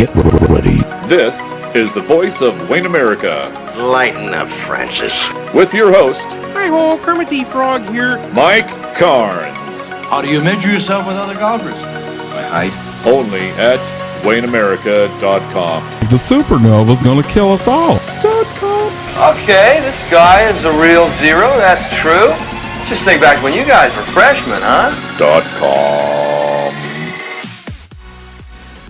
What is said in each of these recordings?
Get ready. This is the voice of Wayne America. Lighten up, Francis. With your host, Hi-ho, Kermit the Frog here. Mike Carnes. How do you measure yourself with other golfers? By height. Only at WayneAmerica.com. The supernova's gonna kill us all. Okay, this guy is the real zero, that's true. Let's just think back when you guys were freshmen, huh? .com.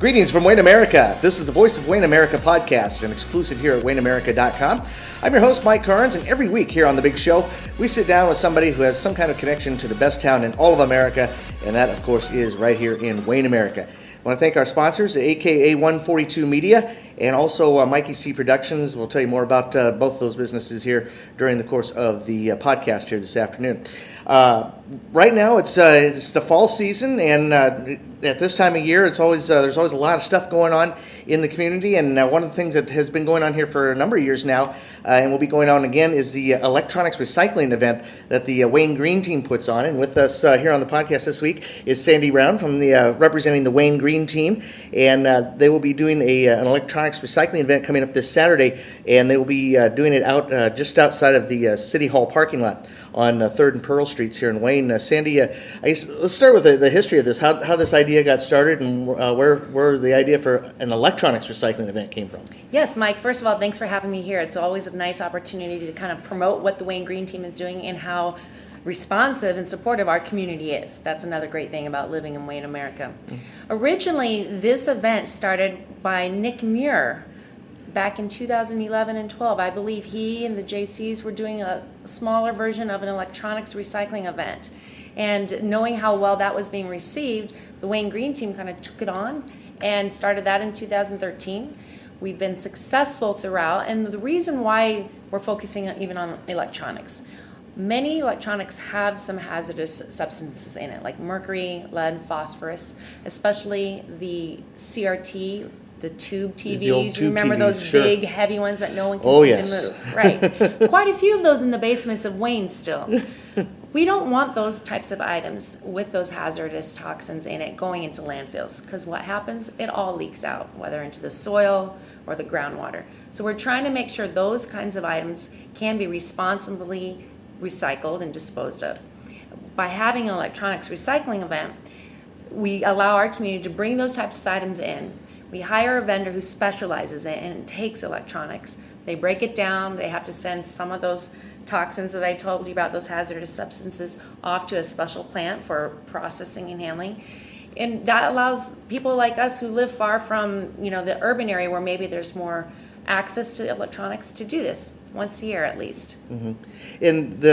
Greetings from Wayne America. This is the Voice of Wayne America podcast, an exclusive here at WayneAmerica.com. I'm your host, Mike Carnes, and every week here on The Big Show, we sit down with somebody who has some kind of connection to the best town in all of America, and that, of course, is right here in Wayne America. I want to thank our sponsors, aka 142 Media, and also Mikey C Productions. We'll tell you more about both those businesses here during the course of the podcast here this afternoon. Right now, it's the fall season, and at this time of year, it's always there's always a lot of stuff going on in the community. And one of the things that has been going on here for a number of years now, and will be going on again, is the electronics recycling event that the Wayne Green team puts on. And with us here on the podcast this week is Sandy Brown from the representing the Wayne Green team, and they will be doing an electronics recycling event coming up this Saturday, and they will be doing it out just outside of the City Hall parking lot on 3rd and Pearl Streets here in Wayne. Sandy, I guess let's start with the history of this, how this idea got started, and where the idea for an electronics recycling event came from. Yes, Mike, first of all, thanks for having me here. It's always a nice opportunity to kind of promote what the Wayne Green team is doing and how responsive and supportive our community is. That's another great thing about living in Wayne America. Originally, this event started by Nick Muir. Back in 2011 and 12, I believe he and the JCs were doing a smaller version of an electronics recycling event. And knowing how well that was being received, the Wayne Green team kind of took it on and started that in 2013. We've been successful throughout, and the reason why we're focusing even on electronics, many electronics have some hazardous substances in it, like mercury, lead, phosphorus, especially the CRT, the tube TVs. The old tube Remember TVs, those sure. big, heavy ones that no one can seem to move? Right. Quite a few of those in the basements of Wayne still. We don't want those types of items with those hazardous toxins in it going into landfills, because what happens? It all leaks out, whether into the soil or the groundwater. So we're trying to make sure those kinds of items can be responsibly recycled and disposed of. By having an electronics recycling event, we allow our community to bring those types of items in. We hire a vendor who specializes in and takes electronics. They break it down. They have to send some of those toxins that I told you about, those hazardous substances, off to a special plant for processing and handling. And that allows people like us who live far from, the urban area where maybe there's more access to electronics to do this once a year at least. Mm-hmm. And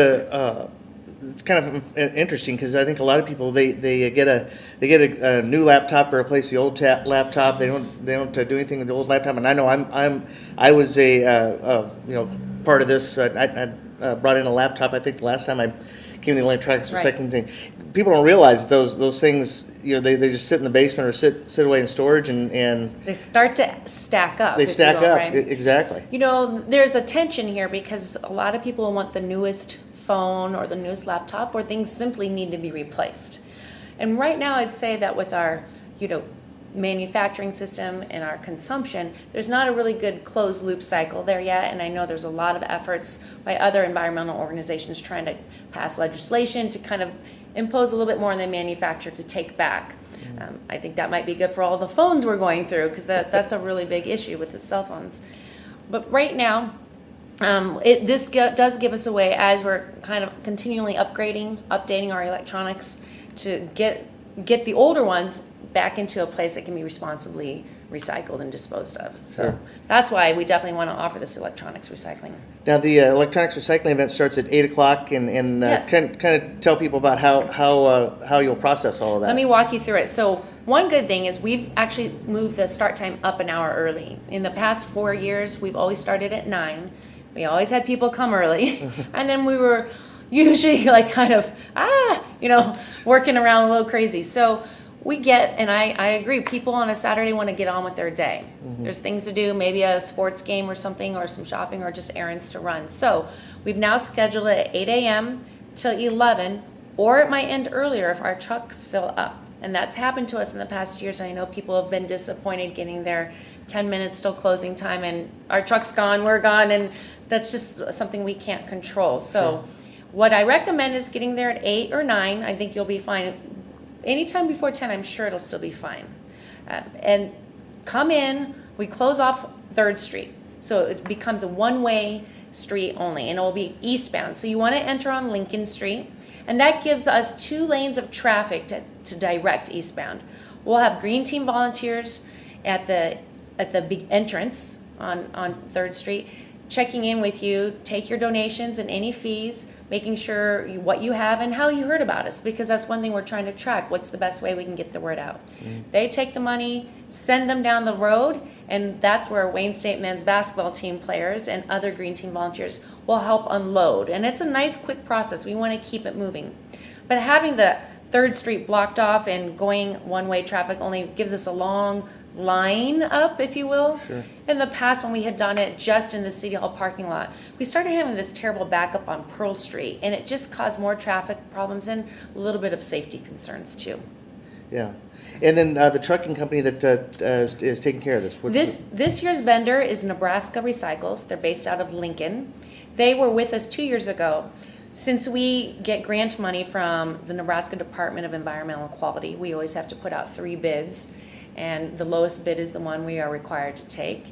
it's kind of interesting because I think a lot of people they get a new laptop to replace the old laptop. They don't do anything with the old laptop. And I know I was a part of this. I brought in a laptop. I think the last time I came to the electronics recycling thing. People don't realize those things. They just sit in the basement or sit away in storage and they start to stack up. They stack up, right? Exactly. There's a tension here because a lot of people want the newest phone or the newest laptop, or things simply need to be replaced. And right now I'd say that with our manufacturing system and our consumption, there's not a really good closed loop cycle there yet. And I know there's a lot of efforts by other environmental organizations trying to pass legislation to kind of impose a little bit more on the manufacturer to take back. I think that might be good for all the phones we're going through, because that's a really big issue with the cell phones. But right now, this does give us a way, as we're kind of continually updating our electronics, to get the older ones back into a place that can be responsibly recycled and disposed of. So That's why we definitely want to offer this electronics recycling. Now the electronics recycling event starts at 8 o'clock, and Yes. kind of tell people about how you'll process all of that. Let me walk you through it. So one good thing is we've actually moved the start time up an hour early. In the past 4 years, we've always started at 9. We always had people come early, and then we were usually working around a little crazy. So we get, and I agree, people on a Saturday want to get on with their day. Mm-hmm. There's things to do, maybe a sports game or something, or some shopping, or just errands to run. So we've now scheduled it at 8 a.m. till 11, or it might end earlier if our trucks fill up. And that's happened to us in the past years. I know people have been disappointed getting there 10 minutes till closing time and our truck's gone, we're gone, and that's just something we can't control. So what I recommend is getting there at 8 or 9. I think you'll be fine. Anytime before 10, I'm sure it'll still be fine. And come in, we close off 3rd Street. So it becomes a one-way street only, and it will be eastbound. So you want to enter on Lincoln Street, and that gives us 2 lanes of traffic to direct eastbound. We'll have green team volunteers at the big entrance on 3rd Street, checking in with you, take your donations and any fees, making sure what you have and how you heard about us, because that's one thing we're trying to track. What's the best way we can get the word out? They take the money, send them down the road, and that's where Wayne State men's basketball team players and other green team volunteers will help unload. And it's a nice, quick process. We want to keep it moving. But having the 3rd Street blocked off and going one-way traffic only gives us a long line up, if you will. Sure. In the past, when we had done it just in the City Hall parking lot, we started having this terrible backup on Pearl Street, and it just caused more traffic problems and a little bit of safety concerns too. Yeah. And then the trucking company that is taking care of this. This year's vendor is Nebraska Recycles. They're based out of Lincoln. They were with us 2 years ago. Since we get grant money from the Nebraska Department of Environmental Quality, we always have to put out 3 bids, and the lowest bid is the one we are required to take.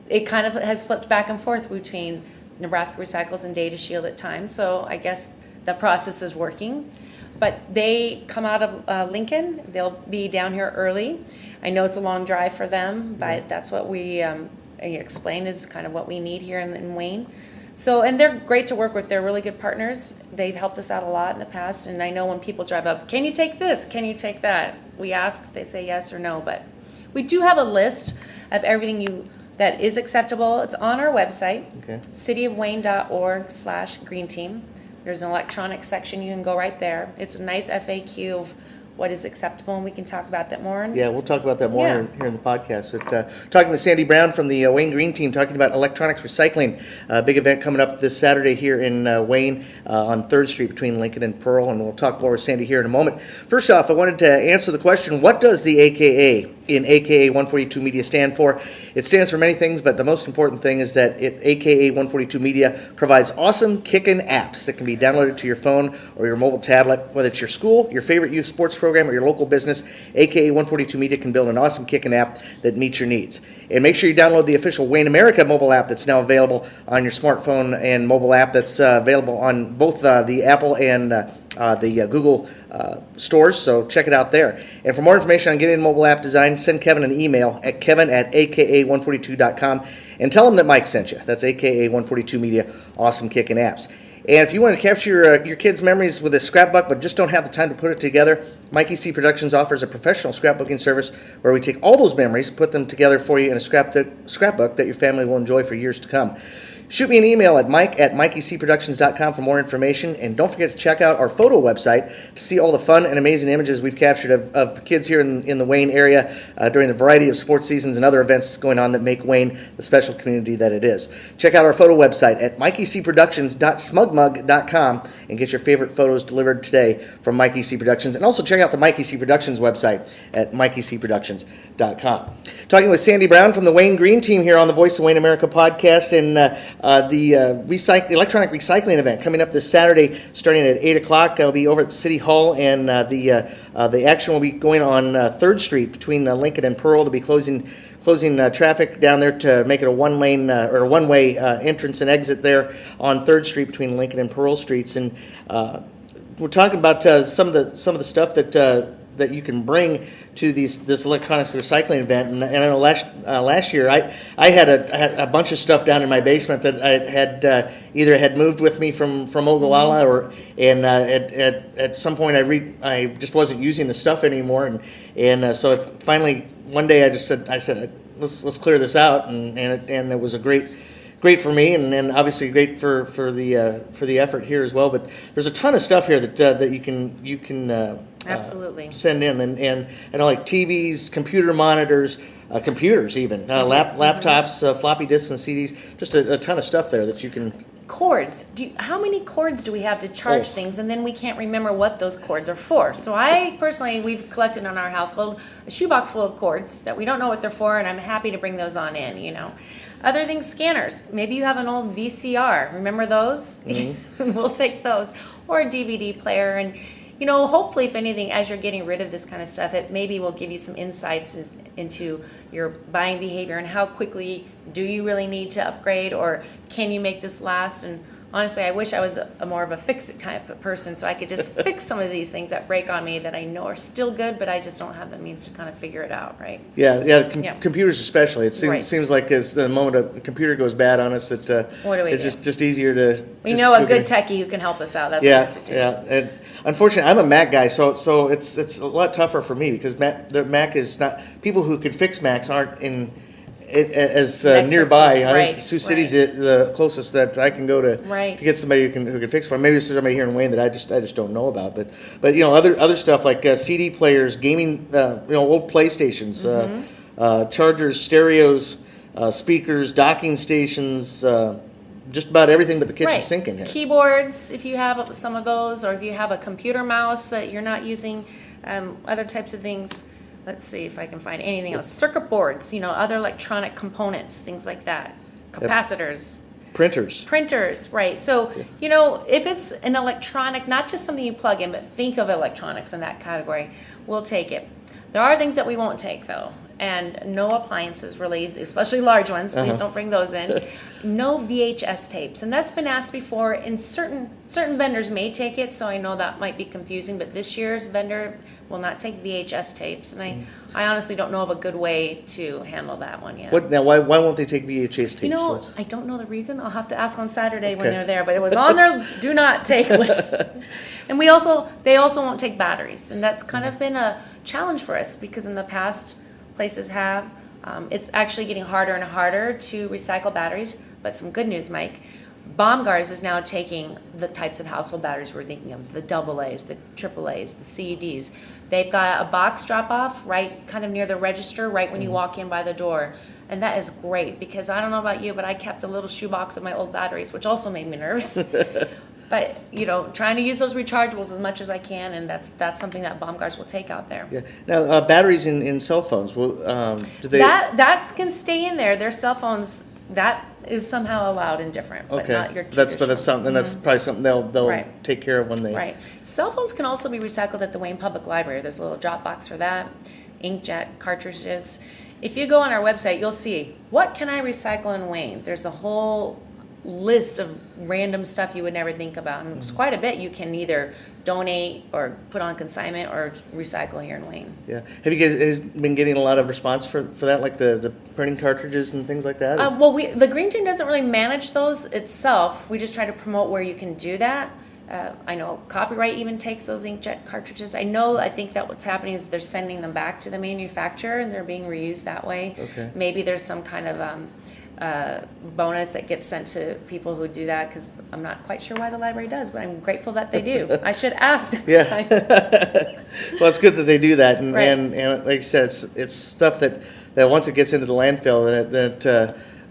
It kind of has flipped back and forth between Nebraska Recycles and Data Shield at times, so I guess the process is working. But they come out of Lincoln. They'll be down here early. I know it's a long drive for them, but that's what we explain is kind of what we need here in Wayne. So, and they're great to work with. They're really good partners. They've helped us out a lot in the past. And I know when people drive up, can you take this? Can you take that? We ask, they say yes or no. But we do have a list of everything that is acceptable. It's on our website, cityofwayne.org/green team. There's an electronic section. You can go right there. It's a nice FAQ of what is acceptable, and we can talk about that more. Yeah, we'll talk about that more here in the podcast. But talking with Sandy Brown from the Wayne Green Team, talking about electronics recycling, a big event coming up this Saturday here in Wayne on 3rd Street between Lincoln and Pearl, and we'll talk more with Sandy here in a moment. First off, I wanted to answer the question, what does the AKA in AKA 142 Media stand for? It stands for many things, but the most important thing is that AKA 142 Media provides awesome kickin' apps that can be downloaded to your phone or your mobile tablet, whether it's your school, your favorite youth sports program, or your local business. AKA 142 Media can build an awesome kickin' app that meets your needs. And make sure you download the official Wayne America mobile app that's now available on your smartphone and mobile app that's available on both the Apple and the Google stores, so check it out there. And for more information on getting a mobile app design, send Kevin an email at kevin@aka142.com and tell him that Mike sent you. That's AKA 142 Media, awesome kicking apps. And if you want to capture your kids' memories with a scrapbook but just don't have the time to put it together, Mikey C. Productions offers a professional scrapbooking service where we take all those memories, put them together for you in a scrapbook that your family will enjoy for years to come. Shoot me an email at mike@mikeycproductions.com for more information, and don't forget to check out our photo website to see all the fun and amazing images we've captured of the kids here in the Wayne area during the variety of sports seasons and other events going on that make Wayne the special community that it is. Check out our photo website at mikeycproductions.smugmug.com and get your favorite photos delivered today from Mikey C. Productions, and also check out the Mikey C. Productions website at mikeycproductions.com. Talking with Sandy Brown from the Wayne Green Team here on the Voice of Wayne America podcast, and the electronic recycling event coming up this Saturday starting at 8 o'clock. It'll be over at City Hall, and the action will be going on 3rd Street between Lincoln and Pearl. They'll be closing traffic down there to make it a one-lane or one-way entrance and exit there on 3rd Street between Lincoln and Pearl Streets. And we're talking about some of the stuff that you can bring to this electronics recycling event. And I know last year I had a bunch of stuff down in my basement that I had either had moved with me from Ogallala, or at some point I just wasn't using the stuff anymore, and so finally one day I said let's clear this out, and it was a great for me, and obviously great for the effort here as well. But there's a ton of stuff here that you can absolutely send in, and I know, like TVs, computer monitors, computers even, laptops, floppy disks and CDs, just a ton of stuff there that you can cords. How many cords do we have to charge things, and then we can't remember what those cords are for? So I personally, we've collected in our household a shoebox full of cords that we don't know what they're for, and I'm happy to bring those on in, you know. Other things, scanners. Maybe you have an old VCR. Remember those? Mm-hmm. We'll take those. Or a DVD player. And, you know, hopefully, if anything, as you're getting rid of this kind of stuff, it maybe will give you some insights into your buying behavior and how quickly do you really need to upgrade, or can you make this last? And honestly, I wish I was a more of a fix-it kind of person, so I could just fix some of these things that break on me that I know are still good, but I just don't have the means to kind of figure it out, right? Yeah. Computers especially. It seems like as the moment a computer goes bad on us, that it's just easier to. We know a good techie who can help us out. That's what we have to do. Yeah. And unfortunately, I'm a Mac guy, so it's a lot tougher for me because Mac is not. People who can fix Macs aren't as nearby. I think Sioux City's the closest that I can go to get somebody who can fix for. Maybe there's somebody here in Wayne that I just don't know about. But you know, other stuff like CD players, gaming, old PlayStations, chargers, stereos, speakers, docking stations. Just about everything but the kitchen sink in here. Keyboards, if you have some of those, or if you have a computer mouse that you're not using, other types of things. Let's see if I can find anything else. Circuit boards, other electronic components, things like that. Capacitors. Printers, right. So, if it's an electronic, not just something you plug in, but think of electronics in that category, we'll take it. There are things that we won't take, though. And no appliances, really, especially large ones. Please don't bring those in. No VHS tapes. And that's been asked before. And certain vendors may take it, so I know that might be confusing. But this year's vendor will not take VHS tapes. And I honestly don't know of a good way to handle that one yet. Why won't they take VHS tapes? I don't know the reason. I'll have to ask on Saturday when they're there. But it was on their do not take list. And they also won't take batteries. And that's kind of been a challenge for us because in the past, places have. It's actually getting harder and harder to recycle batteries, but some good news, Mike. Baumgars is now taking the types of household batteries we're thinking of, the AA's, the AAA's, the CEDs. They've got a box drop-off right kind of near the register, right when you walk in by the door. And that is great because I don't know about you, but I kept a little shoebox of my old batteries, which also made me nervous. But, trying to use those rechargeables as much as I can, and that's something that Baumgars will take out there. Yeah. Now, batteries in cell phones, do they... That can stay in there. Their cell phones, that is somehow allowed and different, but not your traditional. That's something, that's probably something they'll take care of when they... Right. Cell phones can also be recycled at the Wayne Public Library. There's a little drop box for that. Inkjet cartridges. If you go on our website, you'll see, what can I recycle in Wayne? There's a whole list of random stuff you would never think about, and it's quite a bit you can either donate or put on consignment or recycle here in Wayne. Yeah. Have you guys been getting a lot of response for that, like the printing cartridges and things like that? The Green Team doesn't really manage those itself. We just try to promote where you can do that. I know Copyright even takes those inkjet cartridges. I think that what's happening is they're sending them back to the manufacturer and they're being reused that way. Okay. Maybe there's some kind of bonus that gets sent to people who do that, because I'm not quite sure why the library does, but I'm grateful that they do. I should ask next time. Well, it's good that they do that, and like I said, it's stuff that once it gets into the landfill,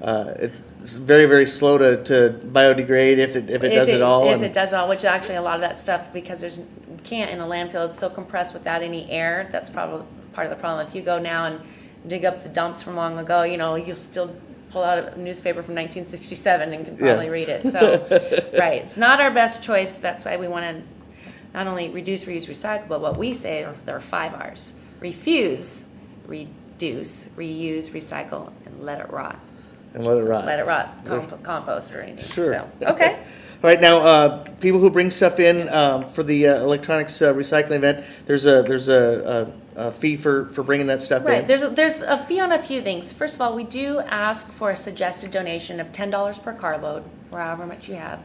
it's very, very slow to biodegrade if it does at all. If it does at all, which actually a lot of that stuff, because you can't in a landfill, it's so compressed without any air. That's probably part of the problem. If you go now and dig up the dumps from long ago, you'll still pull out a newspaper from 1967 and can probably read it. So, it's not our best choice. That's why we want to not only reduce, reuse, recycle, but what we say there are 5 R's: refuse, reduce, reuse, recycle, and let it rot. Let it rot. Compost or anything. Sure. So, okay. All right, now people who bring stuff in for the electronics recycling event, there's a fee for bringing that stuff in. Right. There's a fee on a few things. First of all, we do ask for a suggested donation of $10 per carload, or however much you have.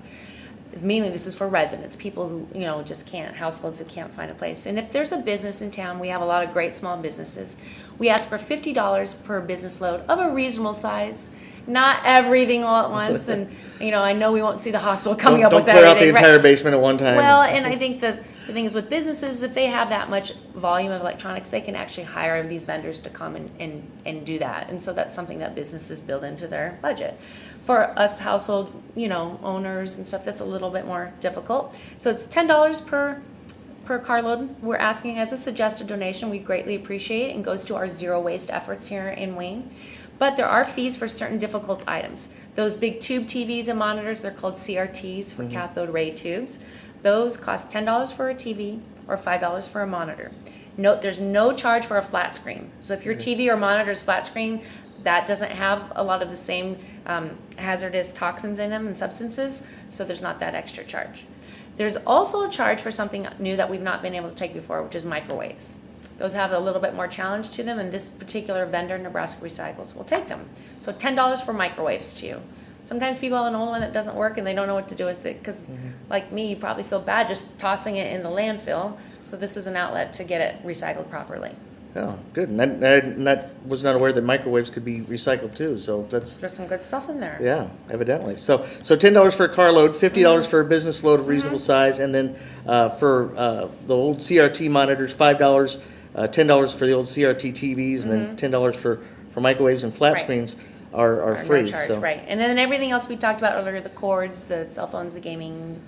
Mainly this is for residents, people who just can't, households who can't find a place. And if there's a business in town, we have a lot of great small businesses. We ask for $50 per business load of a reasonable size. Not everything all at once, and I know we won't see the hospital coming up with everything. Don't clear out the entire basement at one time. Well, and I think that The thing is with businesses, if they have that much volume of electronics, they can actually hire these vendors to come and do that. And so that's something that businesses build into their budget. For us household, owners and stuff, that's a little bit more difficult. So it's $10 per carload. We're asking as a suggested donation. We greatly appreciate it, and goes to our zero waste efforts here in Wayne. But there are fees for certain difficult items. Those big tube TVs and monitors, they're called CRTs for cathode ray tubes. Those cost $10 for a TV or $5 for a monitor. Note there's no charge for a flat screen. So if your TV or monitor is flat screen, that doesn't have a lot of the same hazardous toxins in them and substances, so there's not that extra charge. There's also a charge for something new that we've not been able to take before, which is microwaves. Those have a little bit more challenge to them, and this particular vendor, Nebraska Recycles, will take them. So $10 for microwaves to you. Sometimes people have an old one that doesn't work and they don't know what to do with it because, like me, you probably feel bad just tossing it in the landfill. So this is an outlet to get it recycled properly. Oh, good. And I was not aware that microwaves could be recycled too. So there's some good stuff in there. Yeah, evidently. So $10 for a carload, $50 for a business load of reasonable size, and then for the old CRT monitors, $5, $10 for the old CRT TVs, and then $10 for microwaves and flat Right. screens are free. No charge, so. right. And then everything else we talked about earlier, the cords, the cell phones, the gaming,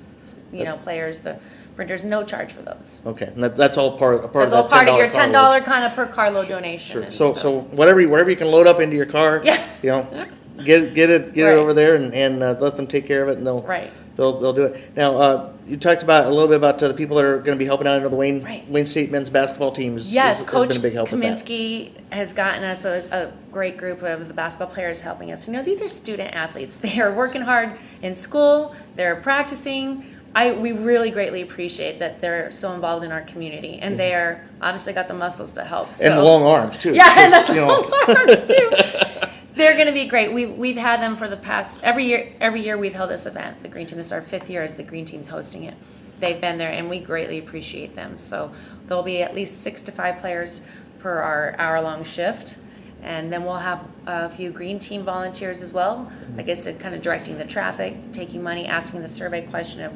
players, the printers, no charge for those. Okay, and that's all part of That's that all part of your $10 $10 kind of per carload donation. Sure. And So whatever you can load up into your car, Yeah. get it Right. over there and let them take care of it, and Right. they'll do it. Now, you talked about a little bit about the people that are going to be helping out under the Wayne Right. Wayne State men's basketball team. Yes, has Coach been a big help with that. Kaminsky has gotten us a great group of the basketball players helping us. These are student athletes. They are working hard in school. They're practicing. We really greatly appreciate that they're so involved in our community, and they are obviously got the muscles to help. So. And the long arms too. Yeah, and because, the long arms too. They're going to be great. We've had them for the past every year we've held this event. The Green Team. This is our 5th year as the Green Team's hosting it. They've been there, and we greatly appreciate them. So there'll be at least 6 to 5 players per our hour-long shift, and then we'll have a few Green Team volunteers as well. Like I said, kind of directing the traffic, taking money, asking the survey question of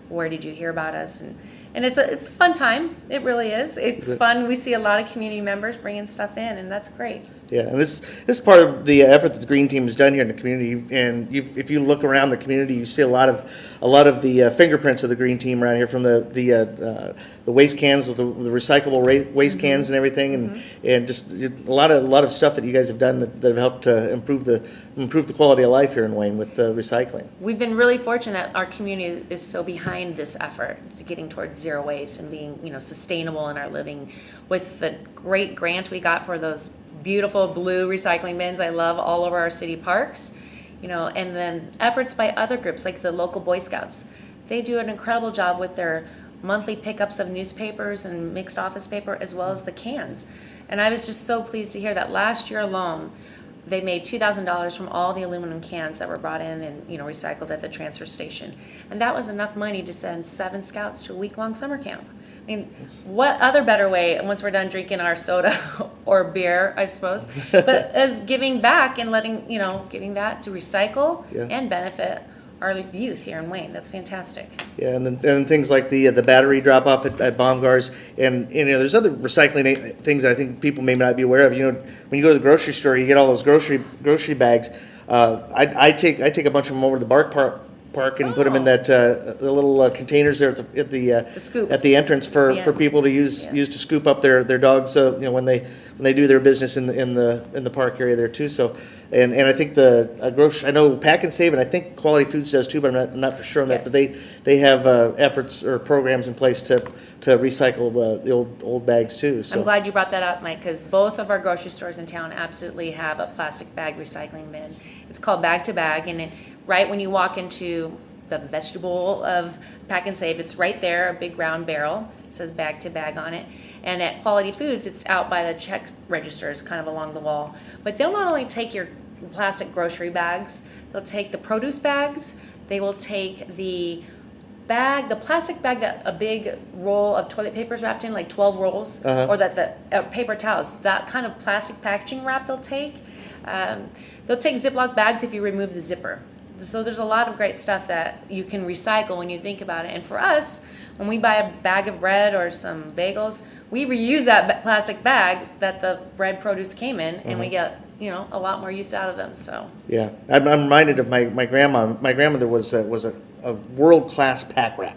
where did you hear about us, and it's a fun time. It really is. It's fun. We see a lot of community members bringing stuff in, and that's great. Yeah, and this is part of the effort that the Green Team has done here in the community. And if you look around the community, you see a lot of the fingerprints of the Green Team around here, from the waste cans with the recyclable waste cans and everything, and just a lot of stuff that you guys have done that have helped to improve the quality of life here in Wayne with recycling. We've been really fortunate that our community is so behind this effort to getting towards zero waste and being sustainable in our living. With the great grant we got for those beautiful blue recycling bins I love all over our city parks, and then efforts by other groups like the local Boy Scouts. They do an incredible job with their monthly pickups of newspapers and mixed office paper, as well as the cans. And I was just so pleased to hear that last year alone, they made $2,000 from all the aluminum cans that were brought in and recycled at the transfer station. And that was enough money to send 7 scouts to a week-long summer camp. I mean, what other better way, once we're done drinking our soda or beer, I suppose, but as giving back and getting that to recycle and benefit our youth here in Wayne. That's fantastic. Yeah, and then things like the battery drop off at Baumgar's, and there's other recycling things that I think people may not be aware of. When you go to the grocery store, you get all those grocery bags. I take a bunch of them over to the park and put them in that the little containers there at the entrance for people to use to scoop up their dogs. When they do their business in the park area there too. So and I think I know Pack and Save, and I think Quality Foods does too, but I'm not for sure on that. But they have efforts or programs in place to recycle the old bags too. So I'm glad you brought that up, Mike, because both of our grocery stores in town absolutely have a plastic bag recycling bin. It's called Bag to Bag, and right when you walk into the vegetable of Pack and Save, it's right there, a big round barrel. It says Bag to Bag on it. And at Quality Foods, it's out by the check registers, kind of along the wall. But they'll not only take your plastic grocery bags, they'll take the produce bags, they will take the plastic bag that a big roll of toilet paper is wrapped in, like 12 rolls, or that the paper towels, that kind of plastic packaging wrap they'll take. They'll take Ziploc bags if you remove the zipper. So there's a lot of great stuff that you can recycle when you think about it. And for us, when we buy a bag of bread or some bagels, we reuse that plastic bag that the bread produce came in, and we get, a lot more use out of them. So Yeah, I'm reminded of my grandma. My grandmother was a world-class pack rat.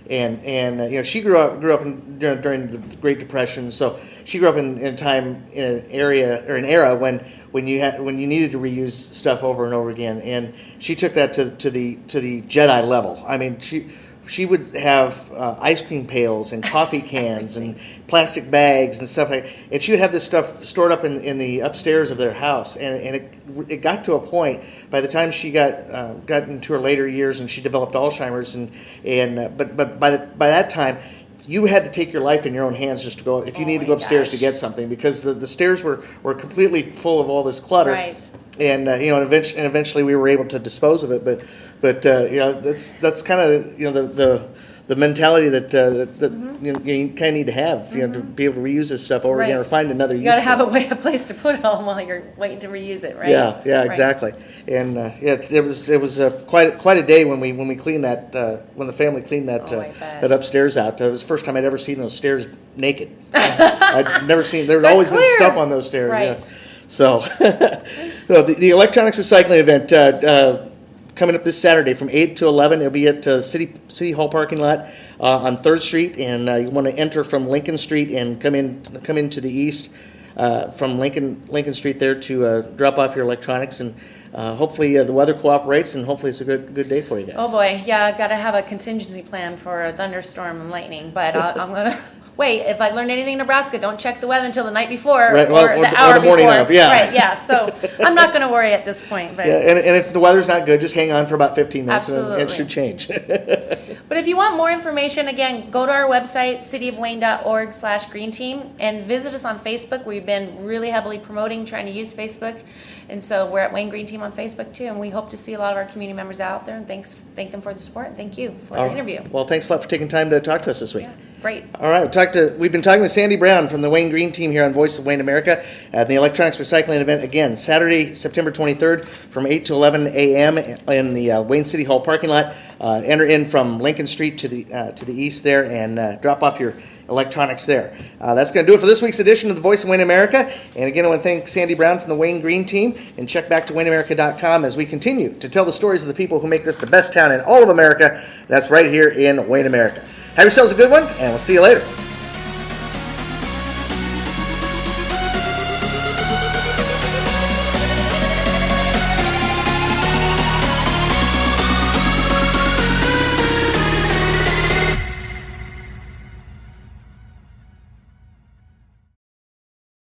And she grew up during the Great Depression, so she grew up in an era when you needed to reuse stuff over and over again, and she took that to the Jedi level. I mean, she would have ice cream pails and coffee cans and plastic bags and stuff like, and she would have this stuff stored up in the upstairs of their house, and it got to a point by the time she got into her later years and she developed Alzheimer's but by that time you had to take your life in your own hands just to go if you needed to go upstairs to get something, because the stairs were completely full of all this clutter. Right. And eventually we were able to dispose of it, but that's kind of the mentality that you kind of need to have to be able to reuse this stuff over again or find another use. You got to have a place to put it all while you're waiting to reuse it, right? Yeah, Right. exactly. And it was quite a day when we cleaned that when the family cleaned that that upstairs out. It was the first time I'd ever seen those stairs naked. I'd never seen. There's always been stuff on those stairs. Right. Yeah. So, the electronics recycling event coming up this Saturday from 8 to 11. It'll be at City Hall parking lot on 3rd Street, and you want to enter from Lincoln Street and come into the east from Lincoln Street there to drop off your electronics, and hopefully the weather cooperates, and hopefully it's a good day for you guys. Oh boy, yeah, I've got to have a contingency plan for a thunderstorm and lightning, but I'm gonna. Wait, if I learned anything in Nebraska, don't check the weather until the night before or the hour morning before. of, yeah. Right, yeah. So I'm not going to worry at this point. But Yeah, and if the weather's not good, just hang on for about 15 minutes, and it Absolutely. should change. But if you want more information, again, go to our website, cityofwayne.org/green team, and visit us on Facebook. We've been really heavily promoting, trying to use Facebook. And so we're at Wayne Green Team on Facebook too, and we hope to see a lot of our community members out there, and thank them for the support, and thank you for the interview. Well, thanks a lot for taking time to talk to us this week. Yeah, great. All right, we've been talking with Sandy Brown from the Wayne Green Team here on Voice of Wayne America at the electronics recycling event, again, Saturday, September 23rd from 8 to 11 a.m. in the Wayne City Hall parking lot. Enter in from Lincoln Street to the east there, and drop off your electronics there. That's going to do it for this week's edition of the Voice of Wayne America. And again, I want to thank Sandy Brown from the Wayne Green Team, and check back to WayneAmerica.com as we continue to tell the stories of the people who make this the best town in all of America. That's right here in Wayne America. Have yourselves a good one, and we'll see you later.